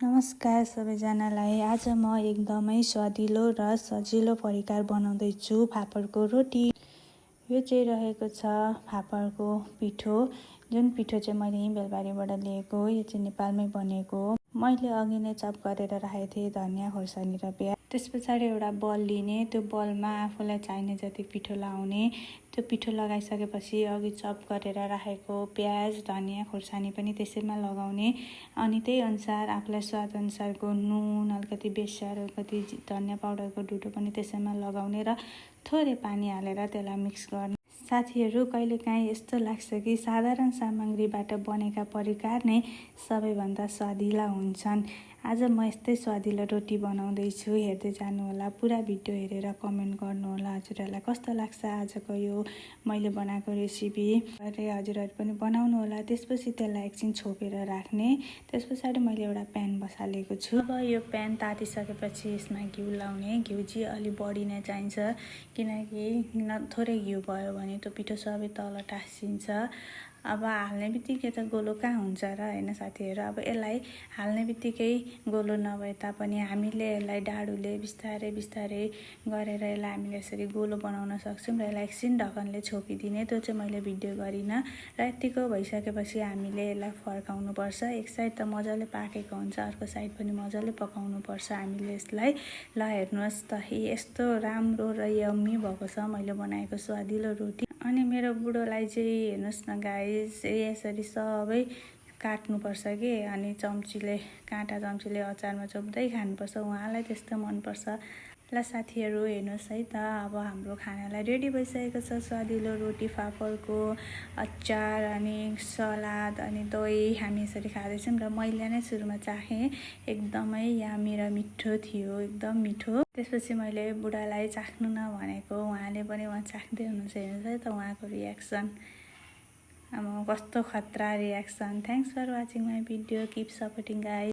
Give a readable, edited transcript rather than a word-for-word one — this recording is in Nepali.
नमस्कार सबैजनालाई। आज म एकदमै स्वादिलो र सजिलो परिकार बनाउँदैछु फापरको रोटी। यो चाहिँ रहेको छ फापरको पिठो, जुन पिठो चाहिँ मैले बेलबारीबाट लिएको। यो चाहिँ नेपालमै बनेको हो। मैले अघि नै चप गरेर राखेको थिएँ धनियाँ खोर्सानी र प्याज। त्यस पछाडि एउटा बल लिने, त्यो बलमा आफूलाई चाहिने जति पिठो लगाउने। त्यो पिठो लगाइसकेपछि अघि चप गरेर राखेको प्याज धनियाँ खोर्सानी पनि त्यसैमा लगाउने। अनि त्यही अनुसार आफूलाई स्वाद अनुसारको नुन, अलिकति बेसार, अलिकति धनियाँ पाउडरको डुडो पनि त्यसैमा लगाउने र थोरै पानी हालेर त्यसलाई मिक्स गर्ने। साथीहरू, कहिलेकाहीँ यस्तो लाग्छ कि साधारण सामग्रीबाट बनेका परिकार नै सबैभन्दा स्वादिला हुन्छन्। आज म यस्तै स्वादिलो रोटी बनाउँदैछु, हेर्दै जानुहोला। पुरा भिडियो हेरेर कमेन्ट गर्नुहोला हजुरहरूलाई कस्तो लाग्छ आजको यो मैले बनाएको रेसिपी। र हजुरहरू पनि बनाउनुहोला। त्यसपछि त्यसलाई एकछिन छोपेर राख्ने। त्यस पछाडि मैले एउटा प्यान बसालेको छु। अब यो प्यान तातिसकेपछि यसमा घिउ लाउने। घिउ चाहिँ अलि बढी नै चाहिन्छ, किनकि थोरै घिउ भयो भने त्यो पिठो सबै तल टाँसिन्छ। अब हाल्ने बित्तिकै त गोलो कहाँ हुन्छ र, होइन साथीहरू। अब यसलाई हाल्ने बित्तिकै गोलो नभए तापनि हामीले यसलाई डाडुले बिस्तारै बिस्तारै गरेर यसलाई हामीले यसरी गोलो बनाउन सक्छौँ। र यसलाई एकछिन ढकनले छोपिदिने, त्यो चाहिँ मैले भिडियो गरिनँ। र यतिको भइसकेपछि हामीले यसलाई फर्काउनुपर्छ। एक साइड त मजाले पाकेको हुन्छ, अर्को साइड पनि मजाले पकाउनुपर्छ हामीले यसलाई। ल हेर्नुहोस् त, यस्तो राम्रो र यम्मी भएको छ मैले बनाएको स्वादिलो रोटी। अनि मेरो बुढोलाई चाहिँ हेर्नुहोस् न गाइस, यसरी सबै काट्नुपर्छ कि, अनि काँटा चम्चीले अचारमा चोप्दै खानुपर्छ। उहाँलाई त्यस्तो मनपर्छ। ल साथीहरू हेर्नुहोस् है त, अब हाम्रो खानालाई रेडी भइसकेको छ। स्वादिलो रोटी, फापरको अचार अनि सलाद अनि दही हामी यसरी खाँदैछौँ। र मैले नै सुरुमा चाखेँ, एकदमै यम्मी र मिठो थियो, एकदम मिठो। त्यसपछि मैले बुढालाई चाख्नु न भनेको, उहाँले पनि चाख्दै हुनुहुन्छ। हेर्नुहोस् है त उहाँको रियाक्सन, अब कस्तो खतरा reaction. Thanks for watching my video, keep supporting guys.